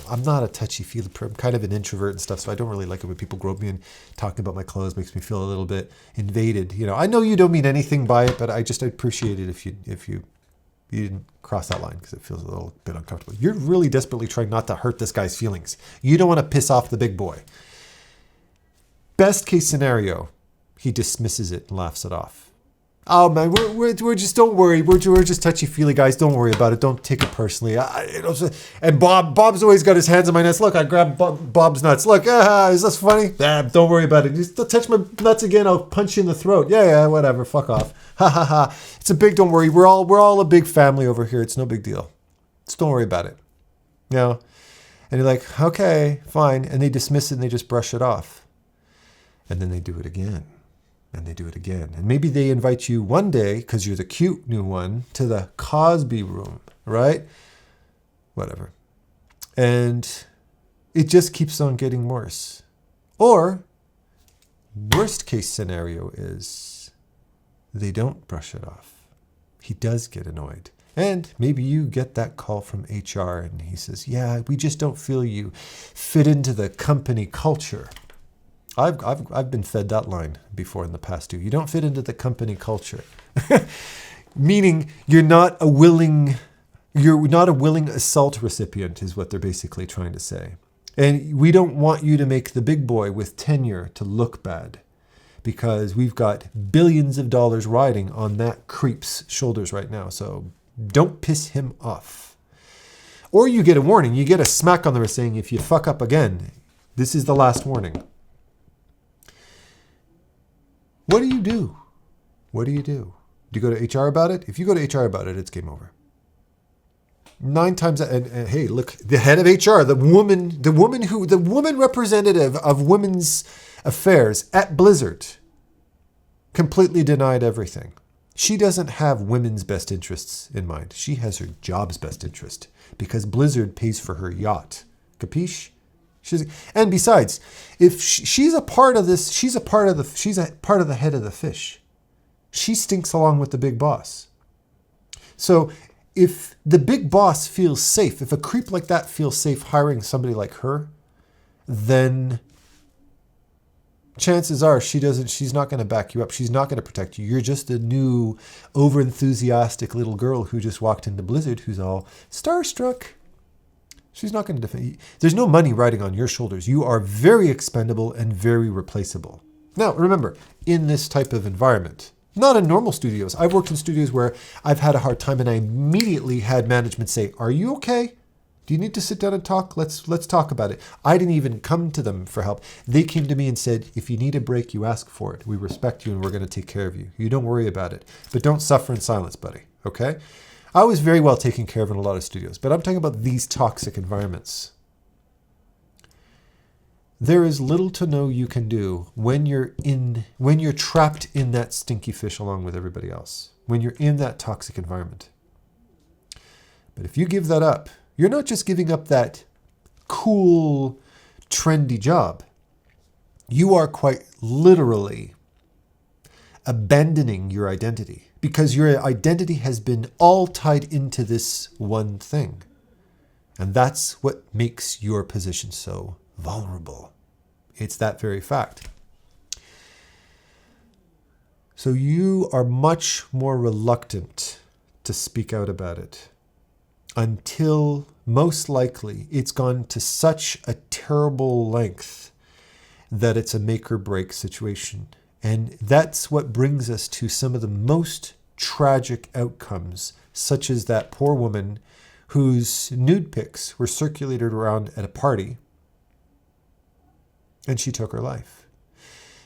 I'm not a touchy-feely person. I'm kind of an introvert and stuff, so I don't really like it when people grope me and talking about my clothes makes me feel a little bit invaded. I know you don't mean anything by it, but I'd appreciate it if you didn't cross that line because it feels a little bit uncomfortable. You're really desperately trying not to hurt this guy's feelings. You don't want to piss off the big boy. Best case scenario, he dismisses it and laughs it off. Oh man, we're just, don't worry. We're just touchy-feely guys. Don't worry about it. Don't take it personally. And Bob's always got his hands on my nuts. Look, I grabbed Bob's nuts. Look, is this funny? Don't worry about it. Just touch my nuts again. I'll punch you in the throat. Yeah, whatever. Fuck off. Ha ha ha. It's a big. Don't worry. We're all a big family over here. It's no big deal. Just don't worry about it. And you're like, okay, fine. And they dismiss it and they just brush it off. And then they do it again. And they do it again. And maybe they invite you one day, because you're the cute new one, to the Cosby room, right? Whatever. And it just keeps on getting worse. Or, worst case scenario is they don't brush it off. He does get annoyed. And maybe you get that call from HR and he says, yeah, we just don't feel you fit into the company culture. I've been fed that line before in the past too. You don't fit into the company culture. Meaning you're not a willing assault recipient is what they're basically trying to say. And we don't want you to make the big boy with tenure to look bad because we've got billions of dollars riding on that creep's shoulders right now. So don't piss him off. Or you get a warning. You get a smack on the wrist saying, if you fuck up again, this is the last warning. What do you do? What do you do? Do you go to HR about it? If you go to HR about it, it's game over. 9 times, and hey, look, the head of HR, the woman representative of women's affairs at Blizzard, completely denied everything. She doesn't have women's best interests in mind. She has her job's best interest because Blizzard pays for her yacht. Capiche? And besides, if she's a part of this, she's a part of the head of the fish. She stinks along with the big boss. So if the big boss feels safe, if a creep like that feels safe hiring somebody like her, then chances are she's not going to back you up. She's not going to protect you. You're just a new over-enthusiastic little girl who just walked into Blizzard who's all starstruck. She's not going to defend you. There's no money riding on your shoulders. You are very expendable and very replaceable. Now, remember, in this type of environment, not in normal studios. I've worked in studios where I've had a hard time and I immediately had management say, are you okay? Do you need to sit down and talk? Let's talk about it. I didn't even come to them for help. They came to me and said, if you need a break, you ask for it. We respect you and we're going to take care of you. You don't worry about it. But don't suffer in silence, buddy. Okay? I was very well taken care of in a lot of studios, but I'm talking about these toxic environments. There is little to no you can do when you're trapped in that stinky fish along with everybody else, when you're in that toxic environment. But if you give that up, you're not just giving up that cool, trendy job. You are quite literally abandoning your identity. Because your identity has been all tied into this one thing. And that's what makes your position so vulnerable. It's that very fact. So you are much more reluctant to speak out about it until most likely it's gone to such a terrible length that it's a make or break situation. And that's what brings us to some of the most tragic outcomes, such as that poor woman whose nude pics were circulated around at a party, and she took her life.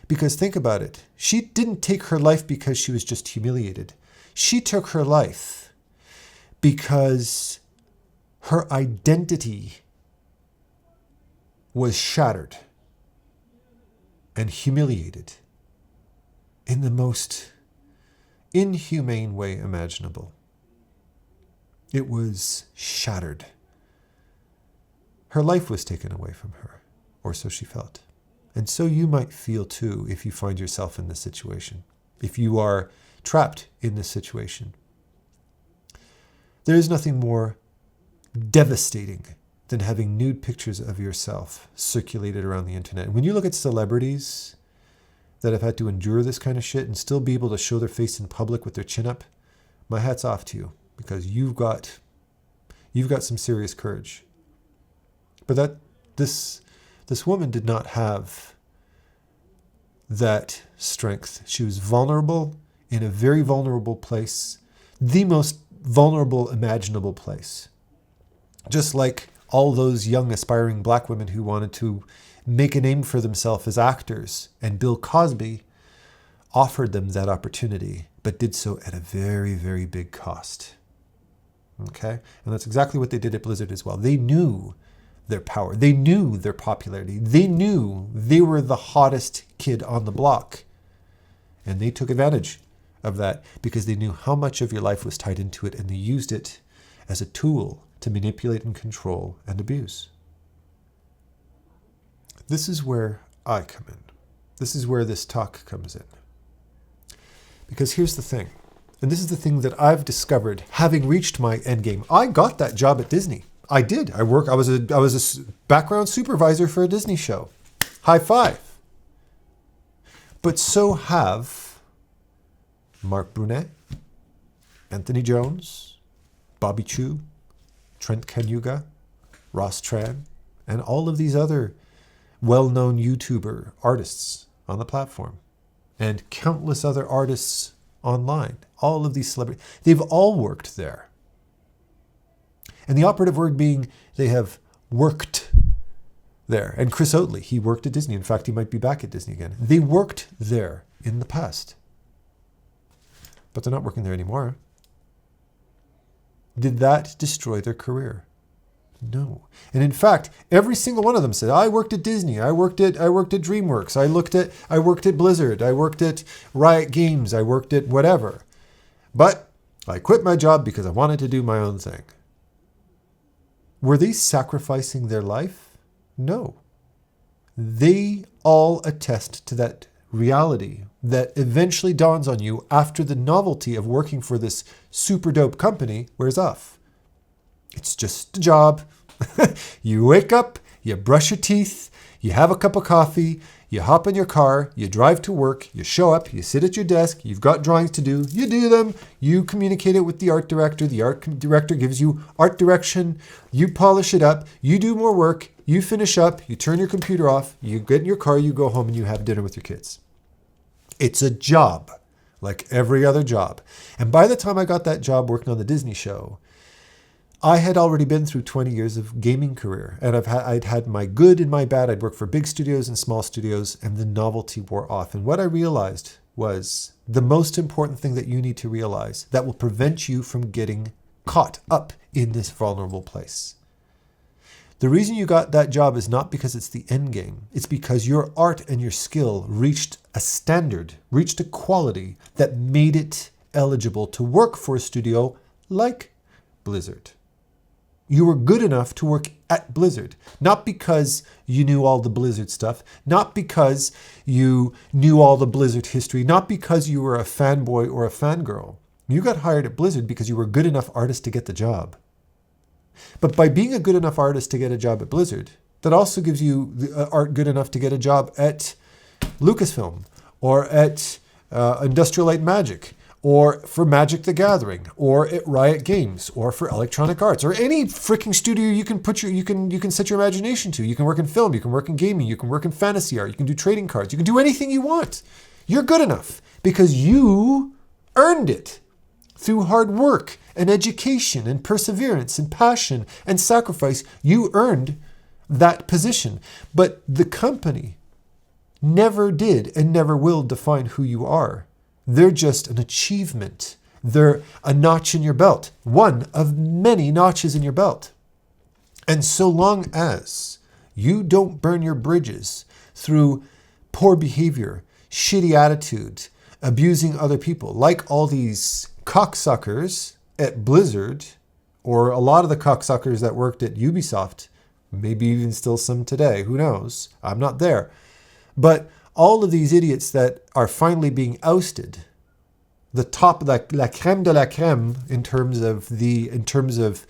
Because think about it. She didn't take her life because she was just humiliated. She took her life because her identity was shattered and humiliated in the most inhumane way imaginable. It was shattered. Her life was taken away from her, or so she felt. And so you might feel too if you find yourself in this situation, if you are trapped in this situation. There is nothing more devastating than having nude pictures of yourself circulated around the internet. And when you look at celebrities that have had to endure this kind of shit and still be able to show their face in public with their chin up, my hat's off to you, because you've got some serious courage. But this woman did not have that strength. She was vulnerable in a very vulnerable place, the most vulnerable imaginable place. Just like all those young aspiring black women who wanted to make a name for themselves as actors, and Bill Cosby offered them that opportunity, but did so at a very, very big cost. Okay? And that's exactly what they did at Blizzard as well. They knew their power. They knew their popularity. They knew they were the hottest kid on the block. And they took advantage of that because they knew how much of your life was tied into it, and they used it as a tool to manipulate and control and abuse. This is where I come in. This is where this talk comes in. Because here's the thing, and this is the thing that I've discovered having reached my endgame. I got that job at Disney. I did. I was a background supervisor for a Disney show. High five. But so have Mark Brunet, Anthony Jones, Bobby Chu, Trent Kanyuga, Ross Tran, and all of these other well-known YouTuber artists on the platform, and countless other artists online. All of these celebrities, they've all worked there. And the operative word being they have worked there. And Chris Oatley, he worked at Disney. In fact, he might be back at Disney again. They worked there in the past. But they're not working there anymore. Did that destroy their career? No. And in fact, every single one of them said, I worked at Disney, I worked at DreamWorks, I worked at Blizzard, I worked at Riot Games, I worked at whatever. But I quit my job because I wanted to do my own thing. Were they sacrificing their life? No. They all attest to that reality that eventually dawns on you after the novelty of working for this super dope company wears off. It's just a job. You wake up, you brush your teeth, you have a cup of coffee, you hop in your car, you drive to work, you show up, you sit at your desk, you've got drawings to do, you do them, you communicate it with the art director gives you art direction, you polish it up, you do more work, you finish up, you turn your computer off, you get in your car, you go home, and you have dinner with your kids. It's a job, like every other job. And by the time I got that job working on the Disney show, I had already been through 20 years of gaming career, and I'd had my good and my bad. I'd worked for big studios and small studios, and the novelty wore off. And what I realized was the most important thing that you need to realize that will prevent you from getting caught up in this vulnerable place. The reason you got that job is not because it's the end game. It's because your art and your skill reached a standard, reached a quality that made it eligible to work for a studio like Blizzard. You were good enough to work at Blizzard, not because you knew all the Blizzard stuff, not because you knew all the Blizzard history, not because you were a fanboy or a fangirl. You got hired at Blizzard because you were a good enough artist to get the job. But by being a good enough artist to get a job at Blizzard, that also gives you the art good enough to get a job at Lucasfilm or at Industrial Light and Magic, or for Magic the Gathering, or at Riot Games, or for Electronic Arts, or any freaking studio you can put you can set your imagination to. You can work in film, you can work in gaming, you can work in fantasy art, you can do trading cards, you can do anything you want. You're good enough because you earned it Through hard work and education and perseverance and passion and sacrifice, you earned that position. But the company never did and never will define who you are. They're just an achievement. They're a notch in your belt, one of many notches in your belt. And so long as you don't burn your bridges through poor behavior, shitty attitude, abusing other people, like all these cocksuckers at Blizzard, or a lot of the cocksuckers that worked at Ubisoft, maybe even still some today, who knows? I'm not there. But all of these idiots that are finally being ousted, the top, la crème de la crème in terms of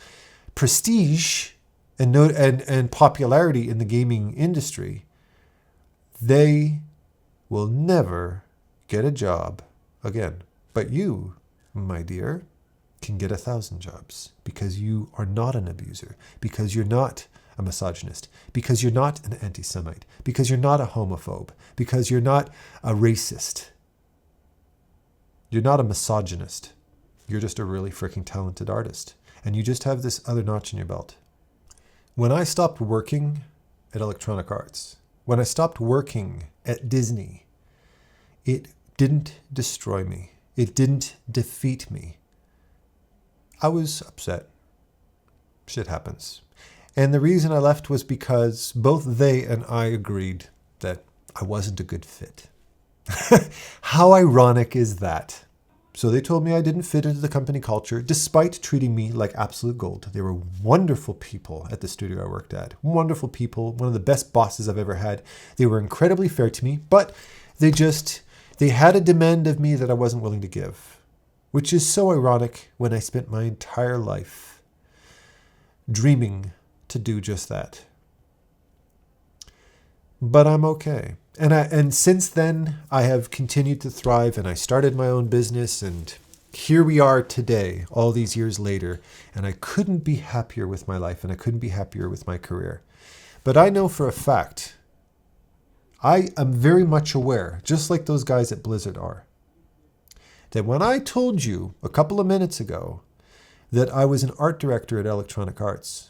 prestige and popularity in the gaming industry, they will never get a job again. But you, my dear, can get 1,000 jobs because you are not an abuser, because you're not a misogynist, because you're not an anti-Semite, because you're not a homophobe, because you're not a racist. You're not a misogynist. You're just a really freaking talented artist. And you just have this other notch in your belt. When I stopped working at Electronic Arts, when I stopped working at Disney, it didn't destroy me. It didn't defeat me. I was upset. Shit happens. And the reason I left was because both they and I agreed that I wasn't a good fit. How ironic is that? So they told me I didn't fit into the company culture, despite treating me like absolute gold. They were wonderful people at the studio I worked at. Wonderful people, one of the best bosses I've ever had. They were incredibly fair to me, but they had a demand of me that I wasn't willing to give, which is so ironic when I spent my entire life dreaming to do just that. But I'm okay. And since then, I have continued to thrive, and I started my own business, and here we are today, all these years later, and I couldn't be happier with my life, and I couldn't be happier with my career. But I know for a fact, I am very much aware, just like those guys at Blizzard are, that when I told you a couple of minutes ago that I was an art director at Electronic Arts,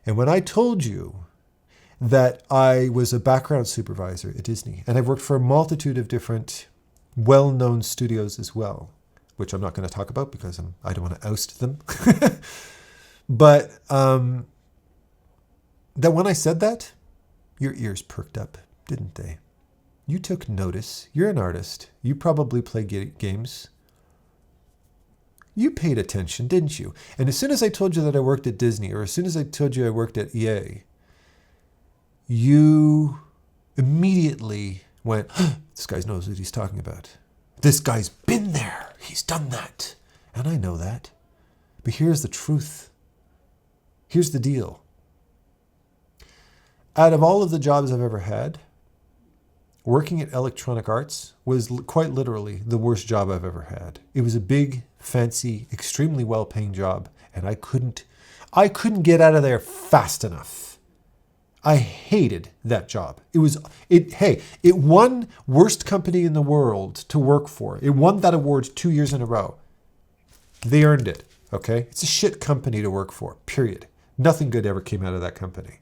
and when I told you that I was a background supervisor at Disney, and I've worked for a multitude of different well-known studios as well, which I'm not going to talk about because I don't want to oust them. But that when I said that, your ears perked up, didn't they? You took notice. You're an artist. You probably play games. You paid attention, didn't you? And as soon as I told you that I worked at Disney, or as soon as I told you I worked at EA, you immediately went, this guy knows what he's talking about. This guy's been there. He's done that. And I know that. But here's the truth. Here's the deal. Out of all of the jobs I've ever had, working at Electronic Arts was quite literally the worst job I've ever had. It was a big, fancy, extremely well-paying job, and I couldn't get out of there fast enough. I hated that job. It won worst company in the world to work for. It won that award 2 years in a row. They earned it, okay? It's a shit company to work for, period. Nothing good ever came out of that company.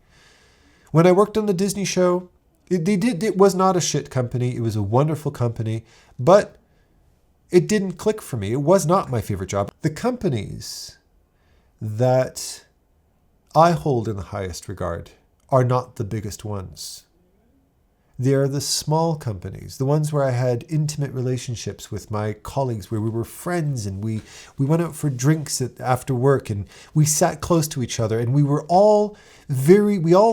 When I worked on the Disney show, it was not a shit company. It was a wonderful company, but it didn't click for me. It was not my favorite job. The companies that I hold in the highest regard are not the biggest ones. They are the small companies, the ones where I had intimate relationships with my colleagues, where we were friends and we went out for drinks after work and we sat close to each other, and we all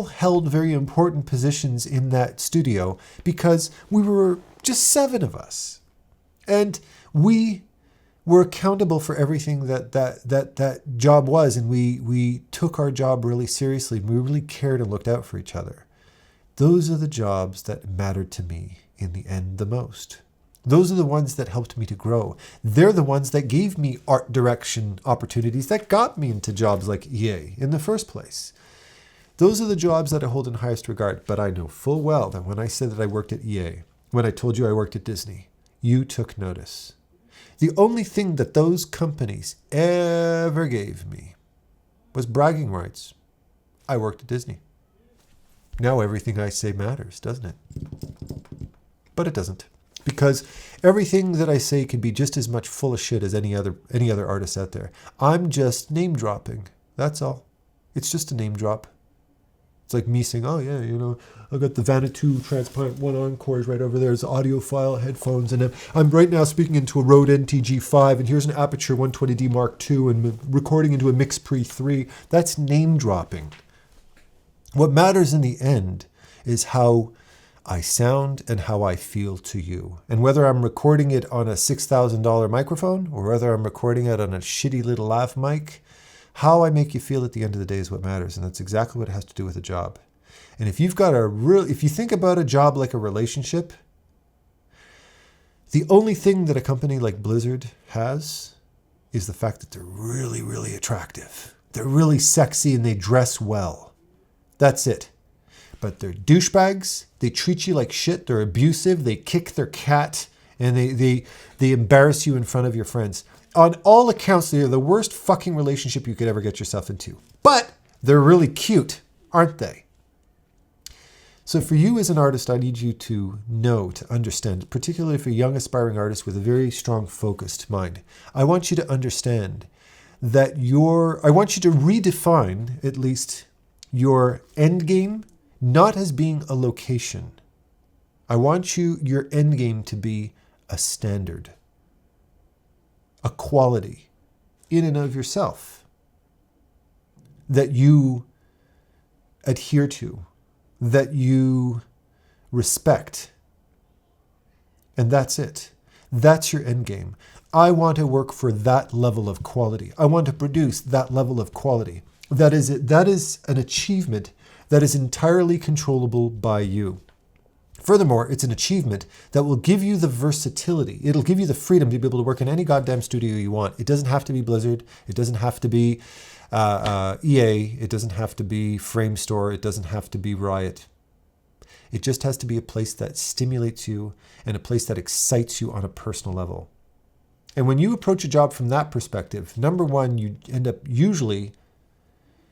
held very important positions in that studio because we were just 7 of us. And we were accountable for everything that job was, and we took our job really seriously. We really cared and looked out for each other. Those are the jobs that mattered to me in the end the most. Those are the ones that helped me to grow. They're the ones that gave me art direction opportunities that got me into jobs like EA in the first place. Those are the jobs that I hold in highest regard, but I know full well that when I said that I worked at EA, when I told you I worked at Disney, you took notice. The only thing that those companies ever gave me was bragging rights. I worked at Disney. Now everything I say matters, doesn't it? But it doesn't. Because everything that I say can be just as much full of shit as any other artist out there. I'm just name dropping. That's all. It's just a name drop. It's like me saying, oh yeah, I got the Vanuatu Transplant 1 Encores right over there. There's audiophile headphones. And I'm right now speaking into a Rode NTG5. And here's an Aperture 120D Mark II and recording into a Mix Pre 3. That's name dropping. What matters in the end is how I sound and how I feel to you. And whether I'm recording it on a $6,000 microphone or whether I'm recording it on a shitty little lav mic, how I make you feel at the end of the day is what matters. And that's exactly what it has to do with a job. And if you've got if you think about a job like a relationship, the only thing that a company like Blizzard has is the fact that they're really, really attractive. They're really sexy and they dress well. That's it. But they're douchebags. They treat you like shit. They're abusive. They kick their cat and they embarrass you in front of your friends. On all accounts, they're the worst fucking relationship you could ever get yourself into. But they're really cute, aren't they? So for you as an artist, I need you to know, to understand, particularly for young aspiring artists with a very strong focused mind. I want you to understand that I want you to redefine at least your end game, not as being a location. I want your end game to be a standard, a quality in and of yourself that you adhere to, that you respect. And that's it. That's your end game. I want to work for that level of quality. I want to produce that level of quality. That is it. That is an achievement that is entirely controllable by you. Furthermore, it's an achievement that will give you the versatility. It'll give you the freedom to be able to work in any goddamn studio you want. It doesn't have to be Blizzard. It doesn't have to be EA. It doesn't have to be Framestore. It doesn't have to be Riot. It just has to be a place that stimulates you and a place that excites you on a personal level. And when you approach a job from that perspective, number one, you end up usually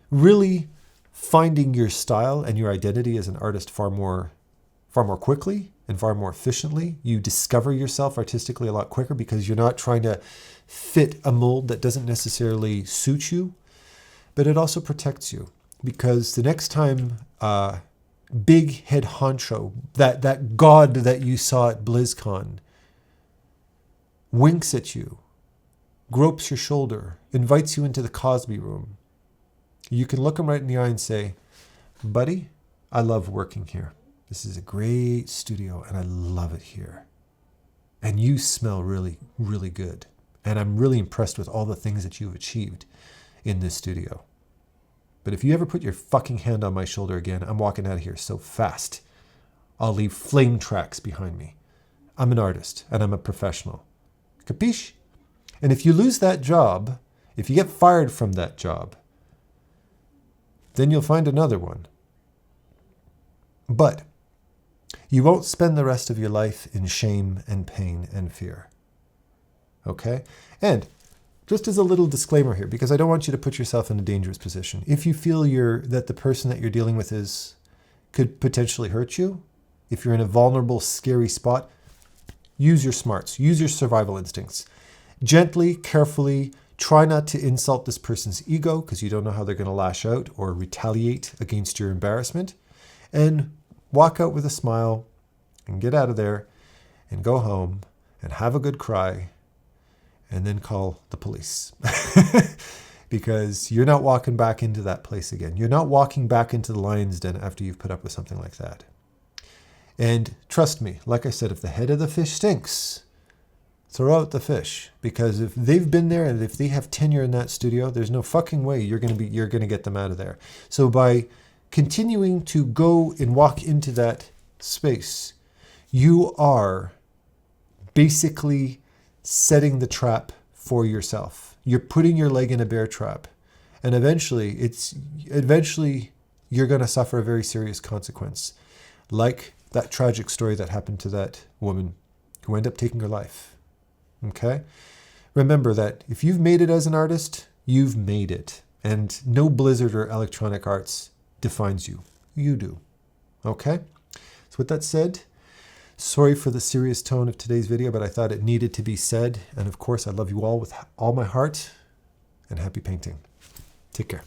really finding your style and your identity as an artist far more quickly and far more efficiently. You discover yourself artistically a lot quicker because you're not trying to fit a mold that doesn't necessarily suit you, but it also protects you because the next time big head honcho, that god that you saw at BlizzCon, winks at you, gropes your shoulder, invites you into the Cosby room, you can look him right in the eye and say, buddy, I love working here. This is a great studio and I love it here. And you smell really, really good. And I'm really impressed with all the things that you've achieved in this studio. But if you ever put your fucking hand on my shoulder again, I'm walking out of here so fast. I'll leave flame tracks behind me. I'm an artist and I'm a professional. Capiche? And if you lose that job, if you get fired from that job, then you'll find another one. But you won't spend the rest of your life in shame and pain and fear. Okay? And just as a little disclaimer here, because I don't want you to put yourself in a dangerous position. If you feel that the person that you're dealing with could potentially hurt you, if you're in a vulnerable, scary spot, use your smarts, use your survival instincts. Gently, carefully, try not to insult this person's ego because you don't know how they're going to lash out or retaliate against your embarrassment. And walk out with a smile and get out of there and go home and have a good cry and then call the police. Because you're not walking back into that place again. You're not walking back into the lion's den after you've put up with something like that. And trust me, like I said, if the head of the fish stinks, throw out the fish, because if they've been there and if they have tenure in that studio, there's no fucking way you're going to get them out of there. So by continuing to go and walk into that space, you are basically setting the trap for yourself. You're putting your leg in a bear trap, and eventually you're going to suffer a very serious consequence, like that tragic story that happened to that woman who ended up taking her life. Okay? Remember that if you've made it as an artist, you've made it. And no Blizzard or Electronic Arts defines you. You do. Okay? So with that said, sorry for the serious tone of today's video, but I thought it needed to be said. And of course, I love you all with all my heart, and happy painting. Take care.